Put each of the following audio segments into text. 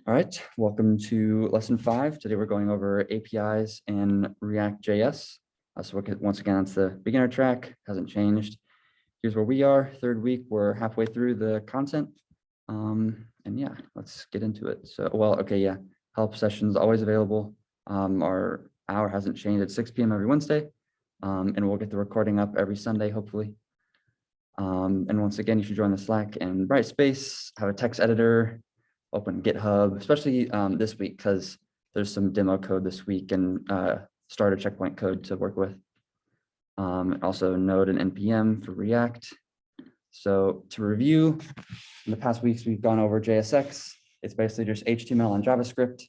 All right, welcome to lesson 5. Today we're going over APIs in ReactJS. Once again, it's the beginner track, hasn't changed. Here's where we are, third week. We're halfway through the content. And yeah, let's get into it. Help sessions always available. Our hour hasn't changed at 6 p.m. every Wednesday. And we'll get the recording up every Sunday, hopefully. And once again, you should join the Slack and Brightspace, have a text editor, open GitHub, especially this week because there's some demo code this week and starter checkpoint code to work with. Also Node and NPM for React. So to review, in the past weeks, we've gone over JSX. It's basically just HTML and JavaScript.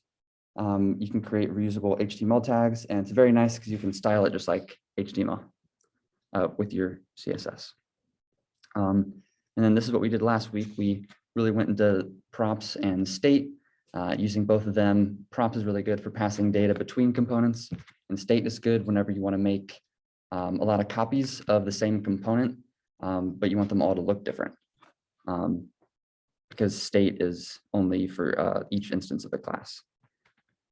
You can create reusable HTML tags, and it's very nice because you can style it just like HTML with your CSS. And then this is what we did last week. We really went into props and state using both of them. Prop is really good for passing data between components, and state is good whenever you want to make a lot of copies of the same component, but you want them all to look different because state is only for each instance of the class.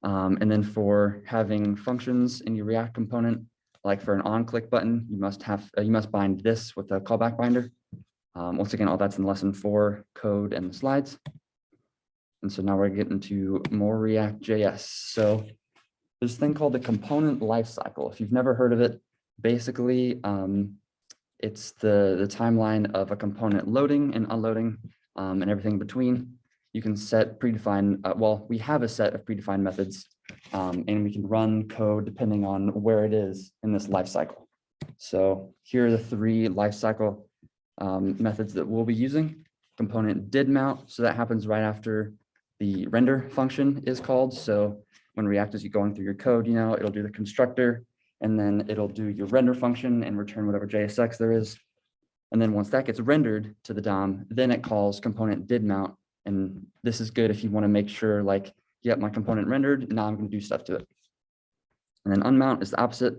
And then for having functions in your React component, like for an on-click button, you must bind this with a callback binder. Once again, all that's in lesson 4 code and the slides. And so now we're getting to more ReactJS. So there's a thing called the component lifecycle. If you've never heard of it, basically it's the timeline of a component loading and unloading and everything in between. You can set predefined, we have a set of predefined methods and we can run code depending on where it is in this lifecycle. So here are the 3 lifecycle methods that we'll be using. Component did mount, so that happens right after the render function is called. So when React is going through your code, it'll do the constructor, and then it'll do your render function and return whatever JSX there is. And then once that gets rendered to the DOM, then it calls component did mount. And this is good if you want to make sure, like, yep, my component rendered, now I'm going to do stuff to it. And then unmount is the opposite.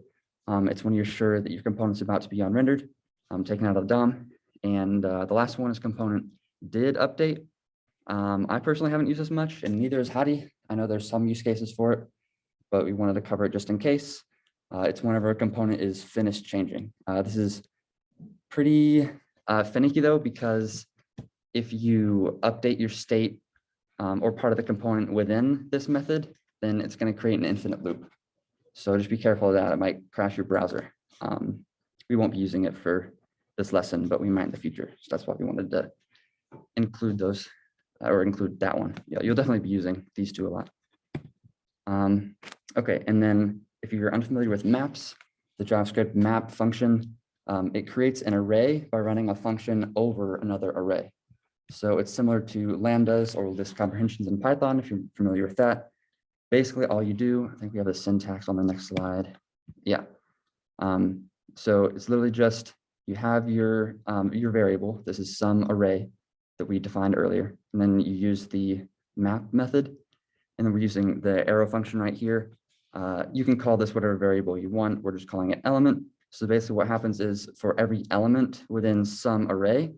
It's when you're sure that your component's about to be unrendered, taken out of the DOM. And the last one is component did update. I personally haven't used this much, and neither is Hadi. I know there's some use cases for it, but we wanted to cover it just in case. It's whenever a component is finished changing. This is pretty finicky though, because if you update your state or part of the component within this method, then it's going to create an infinite loop. So just be careful of that. It might crash your browser. We won't be using it for this lesson, but we might in the future. So that's why we wanted to include those or include that one. Yeah, you'll definitely be using these 2 a lot. Okay, and then if you're unfamiliar with maps, the JavaScript map function, it creates an array by running a function over another array. So it's similar to lambdas or list comprehensions in Python, if you're familiar with that. Basically, all you do, I think we have the syntax on the next slide. Yeah. So it's literally just, you have your variable. This is some array that we defined earlier. And then you use the map method. And then we're using the arrow function right here. You can call this whatever variable you want. We're just calling it element. So basically what happens is for every element within some array,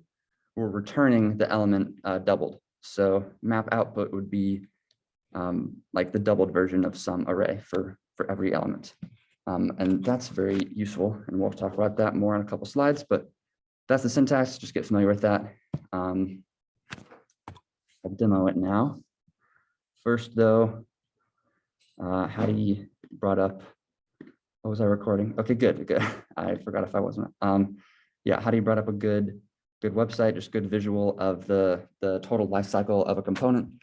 we're returning the element doubled. So map output would be like the doubled version of some array for every element. And that's very useful, and we'll talk about that more in a couple slides, but that's the syntax. Just get familiar with that. I'll demo it now. First though, Hadi brought up, what was I recording? Okay, good. I forgot if I wasn't. Yeah, Hadi brought up a good website, just good visual of the total life cycle of a component.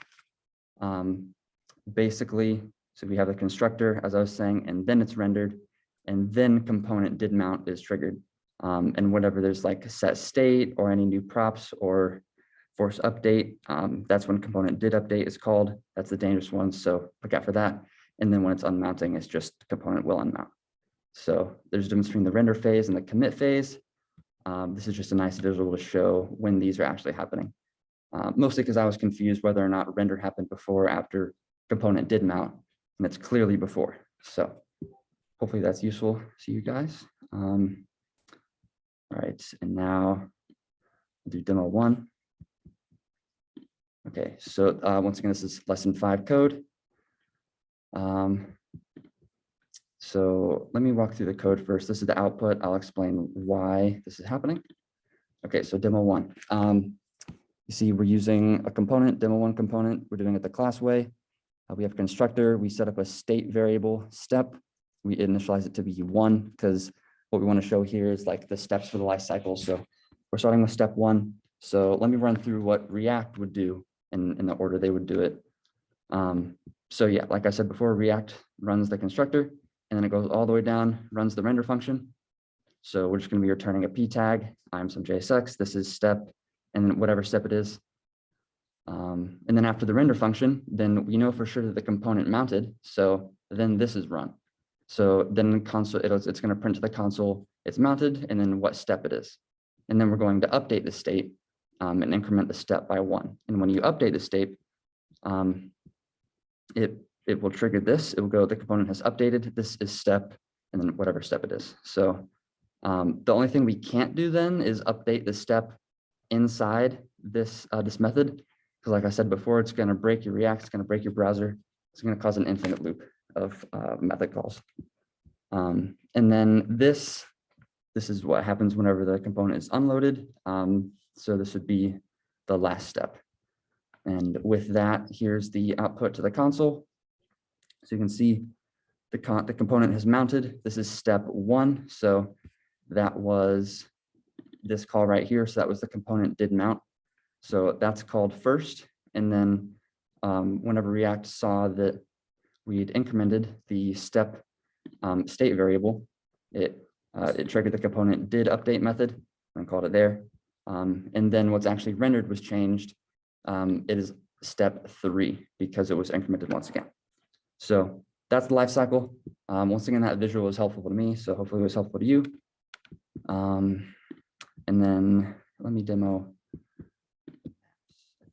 Basically, so we have the constructor, as I was saying, and then it's rendered, and then component did mount is triggered. And whenever there's like a set state or any new props or force update, that's when component did update is called. That's the dangerous one, so look out for that. And then when it's unmounting, it's just component will unmount. So there's a difference between the render phase and the commit phase. This is just a nice visual to show when these are actually happening. Mostly because I was confused whether or not render happened before or after component did mount, and it's clearly before. So hopefully that's useful to you guys. All right, and now I'll do demo 1. Okay, so once again, this is lesson 5 code. So let me walk through the code first. This is the output. I'll explain why this is happening. Okay, so demo 1. You see we're using a component, demo 1 component. We're doing it the class way. We have a constructor. We set up a state variable step. We initialize it to be 1 because what we want to show here is like the steps for the life cycle. So we're starting with step 1. So let me run through what React would do in the order they would do it. So yeah, like I said before, React runs the constructor and then it goes all the way down, runs the render function. So we're just going to be returning a p tag. I'm some JSX. This is step, and then whatever step it is. And then after the render function, then we know for sure that the component mounted. So then this is run. So then the console, it's going to print to the console, it's mounted, and then what step it is. And then we're going to update the state and increment the step by 1. And when you update the state, it will trigger this. It will go, the component has updated. This is step, and then whatever step it is. So the only thing we can't do then is update the step inside this this method, because like I said before, it's going to break your React, it's going to break your browser, it's going to cause an infinite loop of method calls. And then this is what happens whenever the component is unloaded. So this would be the last step. And with that, here's the output to the console. So you can see the component has mounted. This is step 1. So that was this call right here. So that was the component did mount. So that's called first. And then whenever React saw that we'd incremented the step state variable, it triggered the component did update method and called it there. And then what's actually rendered was changed. It is step 3 because it was incremented once again. So that's the life cycle. Once again, that visual was helpful to me, so hopefully it was helpful to you. And then let me demo. I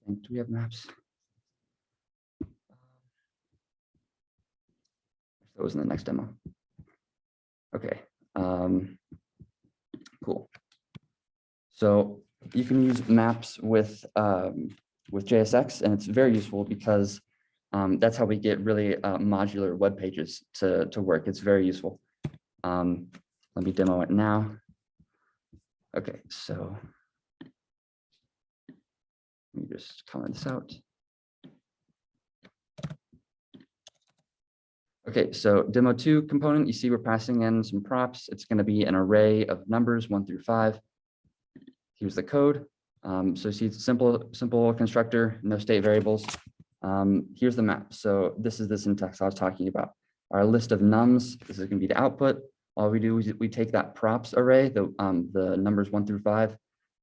think, do we have maps? That was in the next demo. Okay, cool. So you can use maps with JSX, and it's very useful because that's how we get really modular web pages to work. It's very useful. Let me demo it now. Okay, so let me just comment this out. Okay, so demo 2 component, you see we're passing in some props. It's going to be an array of numbers 1 through 5. Here's the code. So you see it's a simple constructor, no state variables. Here's the map. So this is the syntax I was talking about. Our list of nums, this is going to be the output. All we do is we take that props array, the numbers 1 through 5,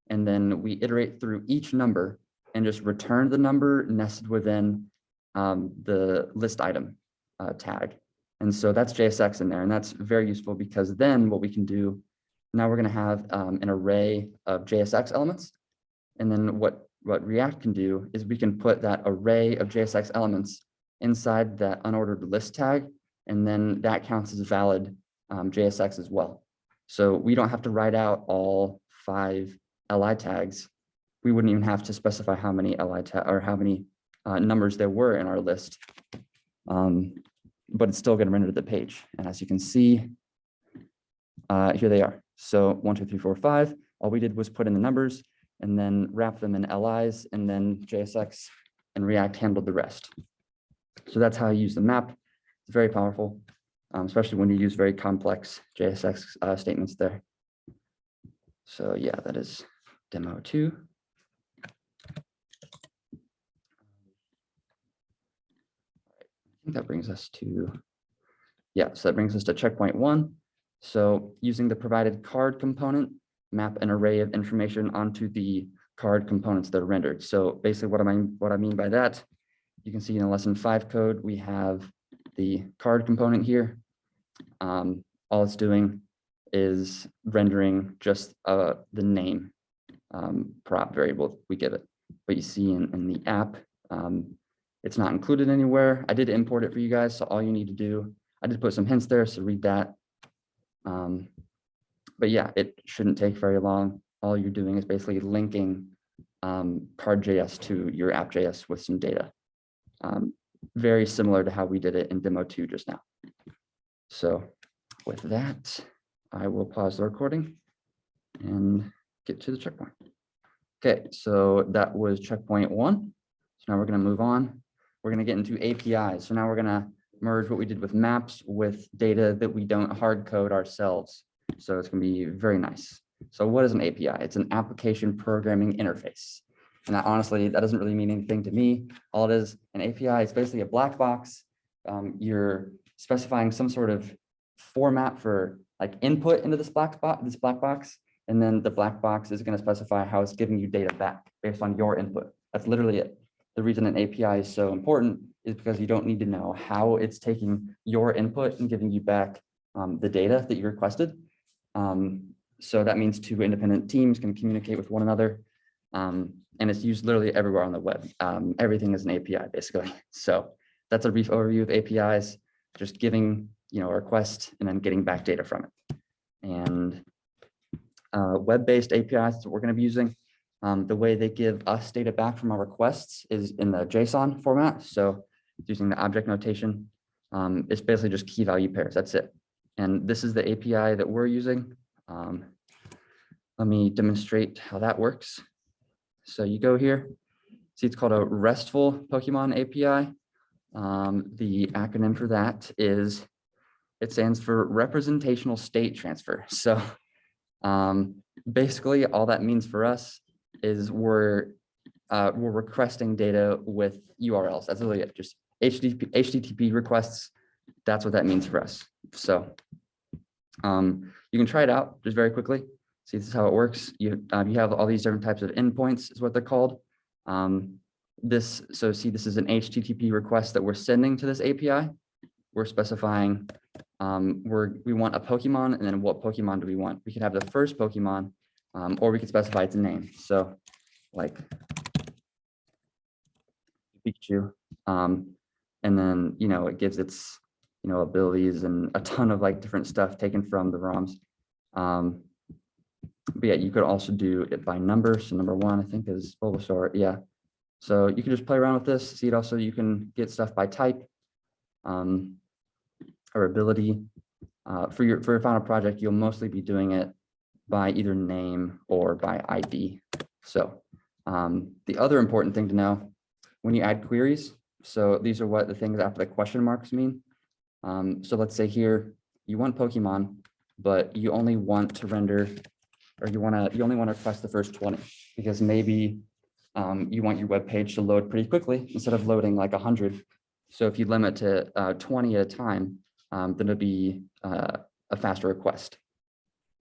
and then we iterate through each number and just return the number nested within the list item tag. And so that's JSX in there, and that's very useful because then what we can do, now we're going to have an array of JSX elements. And then what React can do is we can put that array of JSX elements inside that unordered list tag, and then that counts as valid JSX as well. So we don't have to write out all 5 li tags. We wouldn't even have to specify how many li tag or how many numbers there were in our list. But it's still going to render the page. And as you can see, here they are. So 1, 2, 3, 4, 5. All we did was put in the numbers and then wrap them in LIs, and then JSX and React handled the rest. So that's how you use the map. It's very powerful, especially when you use very complex JSX statements there. So yeah, that is demo 2. I think that brings us to, yeah, so that brings us to checkpoint 1. So using the provided card component, map an array of information onto the card components that are rendered. So basically what I mean by that, you can see in the lesson 5 code, we have the card component here. All it's doing is rendering just the name prop variable we give it. But you see in the app, it's not included anywhere. I did import it for you guys, so all you need to do, I did put some hints there, so read that. But yeah, it shouldn't take very long. All you're doing is basically linking card.js to your app.js with some data. Very similar to how we did it in demo 2 just now. So with that, I will pause the recording and get to the checkpoint. Okay, so that was checkpoint 1. So now we're going to move on. We're going to get into APIs. So now we're going to merge what we did with maps with data that we don't hard code ourselves. So it's going to be very nice. So what is an API? It's an application programming interface. And honestly, that doesn't really mean anything to me. All it is, an API is basically a black box. You're specifying some sort of format for like input into this black box. And then the black box is going to specify how it's giving you data back based on your input. That's literally it. The reason an API is so important is because you don't need to know how it's taking your input and giving you back the data that you requested. So that means 2 independent teams can communicate with one another. And it's used literally everywhere on the web. Everything is an API basically. So that's a brief overview of APIs, just giving a request and then getting back data from it. And web-based APIs that we're going to be using. The way they give us data back from our requests is in the JSON format. So using the object notation, it's basically just key value pairs. That's it. And this is the API that we're using. Let me demonstrate how that works. So you go here, see it's called a Restful Pokemon API. The acronym for that is, it stands for Representational State Transfer. So basically all that means for us is we're requesting data with URLs. That's really it, just HTTP requests. That's what that means for us. So you can try it out just very quickly. See, this is how it works. You have all these different types of endpoints is what they're called. So see, this is an HTTP request that we're sending to this API. We're specifying we want a Pokemon, and then what Pokemon do we want? We could have the first Pokemon, or we could specify its name. So like Pikachu, and then it gives its abilities and a ton of like different stuff taken from the ROMs. But yeah, you could also do it by number. So number 1, I think, is Bulbasaur. Yeah. So you can just play around with this. See it also, you can get stuff by type or ability. For your final project, you'll mostly be doing it by either name or by ID. So the other important thing to know when you add queries, so these are what the things after the question marks mean. So let's say here you want Pokemon, but you only want to render, or you only want to request the first 20, because maybe you want your web page to load pretty quickly instead of loading like 100. So if you limit to 20 at a time, then it'll be a faster request.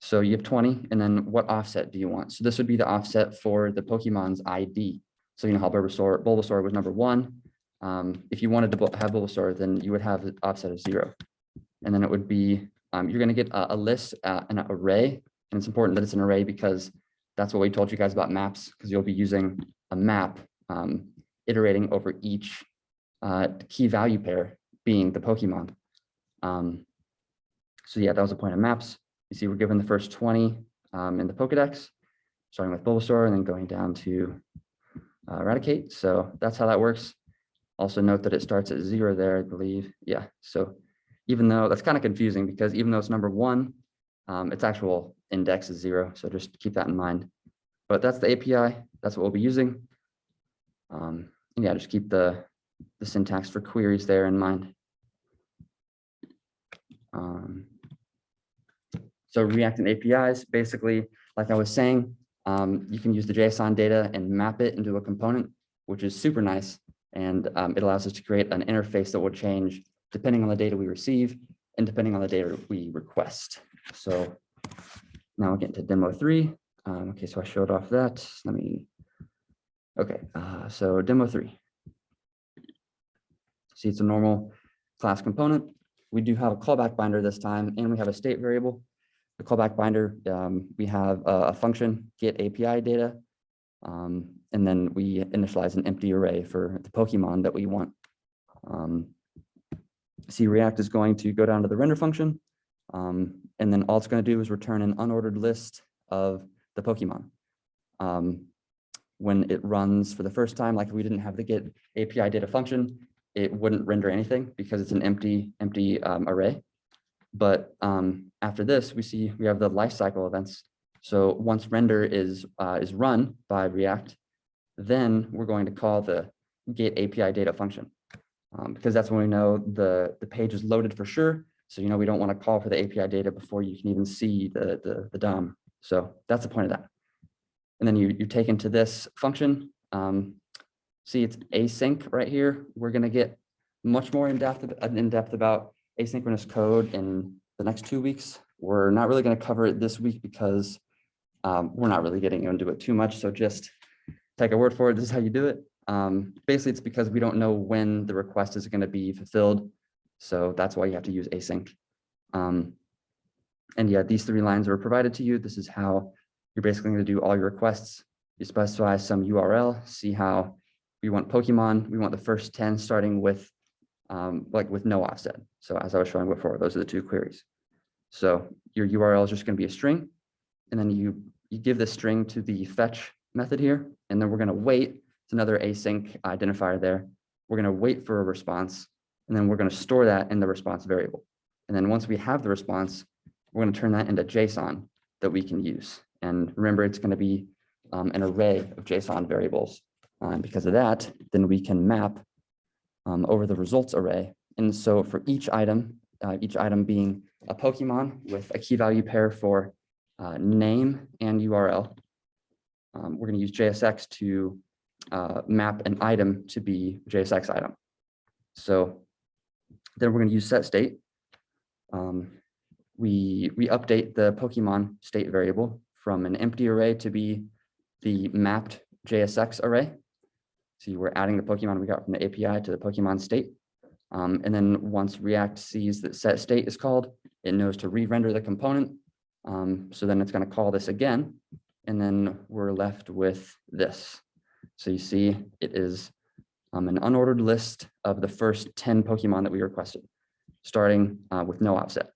So you have 20, and then what offset do you want? So this would be the offset for the Pokemon's ID. So how Bulbasaur was number 1. If you wanted to have Bulbasaur, then you would have the offset of 0. And then it would be, you're going to get a list, an array. And it's important that it's an array because that's what we told you guys about maps, because you'll be using a map iterating over each key value pair being the Pokemon. So yeah, that was the point of maps. You see, we're given the first 20 in the Pokedex, starting with Bulbasaur and then going down to Eradicate. So that's how that works. Also note that it starts at 0 there, I believe. Yeah, so even though that's kind of confusing, because even though it's number 1, its actual index is 0. So just keep that in mind. But that's the API. That's what we'll be using. And yeah, just keep the syntax for queries there in mind. So React and APIs, basically, like I was saying, you can use the JSON data and map it into a component, which is super nice. And it allows us to create an interface that will change depending on the data we receive and depending on the data we request. So now we'll get into demo 3. Okay, so I showed off that. So demo 3. See, it's a normal class component. We do have a callback binder this time, and we have a state variable. The callback binder, we have a function, get API data, and then we initialize an empty array for the Pokemon that we want. See, React is going to go down to the render function, and then all it's going to do is return an unordered list of the Pokemon. when it runs for the first time, like if we didn't have the get API data function, it wouldn't render anything because it's an empty array. But after this, we have the lifecycle events. So once render is run by React, then we're going to call the get API data function because that's when we know the page is loaded for sure. So we don't want to call for the API data before you can even see the DOM. So that's the point of that. And then you take into this function. See, it's async right here. We're going to get much more in depth about asynchronous code in the next 2 weeks. We're not really going to cover it this week because we're not really getting into it too much. So just take our word for it. This is how you do it. Basically, it's because we don't know when the request is going to be fulfilled. So that's why you have to use async. And yeah, these 3 lines are provided to you. This is how you're basically going to do all your requests. You specify some URL, see how we want Pokemon. We want the first 10 starting with with no offset. So as I was showing before, those are the 2 queries. So your URL is just going to be a string. And then you give this string to the fetch method here. And then we're going to wait. It's another async identifier there. We're going to wait for a response. And then we're going to store that in the response variable. And then once we have the response, we're going to turn that into JSON that we can use. And remember, it's going to be an array of JSON variables. And because of that, then we can map over the results array. And so for each item being a Pokemon with a key value pair for name and URL, we're going to use JSX to map an item to be JSX item. So then we're going to use setState. We update the Pokemon state variable from an empty array to be the mapped JSX array. So we're adding the Pokemon we got from the API to the Pokemon state. And then once React sees that setState is called, it knows to re-render the component. So then it's going to call this again. And then we're left with this. So you see it is an unordered list of the first 10 Pokemon that we requested, starting with no offset.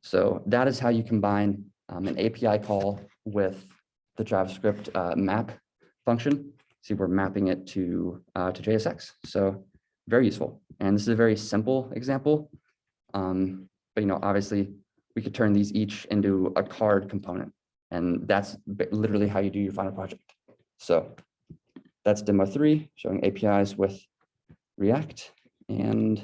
So that is how you combine an API call with the JavaScript map function. See, we're mapping it to JSX. So very useful. And this is a very simple example. But obviously we could turn these each into a card component. And that's literally how you do your final project. So that's demo 3, showing APIs with React. And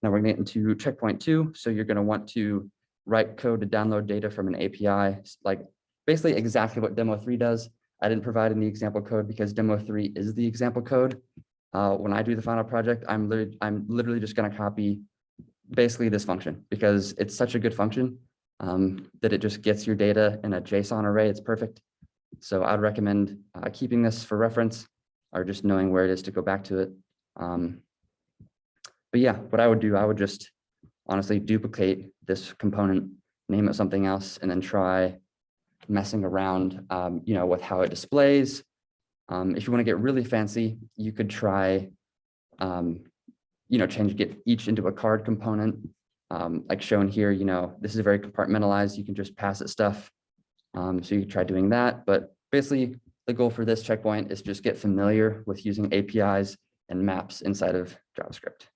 now we're going to get into checkpoint 2. So you're going to want to write code to download data from an API, like basically exactly what demo 3 does. I didn't provide any example code because demo 3 is the example code. When I do the final project, I'm literally just going to copy basically this function because it's such a good function that it just gets your data in a JSON array. It's perfect. So I'd recommend keeping this for reference or just knowing where it is to go back to it. But yeah, what I would do, I would just honestly duplicate this component, name it something else, and then try messing around, with how it displays. If you want to get really fancy, you could try, get each into a card component, like shown here. This is very compartmentalized. You can just pass it stuff. So you could try doing that. But basically, the goal for this checkpoint is just get familiar with using APIs and maps inside of JavaScript.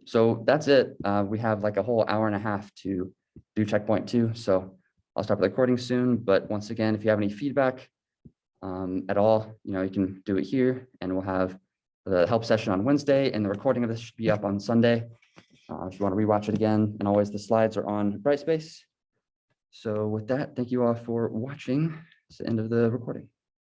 So that's it. We have like a whole hour and a half to do checkpoint 2. So I'll stop the recording soon. But once again, if you have any feedback at all, you can do it here, and we'll have the help session on Wednesday, and the recording of this should be up on Sunday. If you want to rewatch it again, and always the slides are on Brightspace. So with that, thank you all for watching. It's the end of the recording.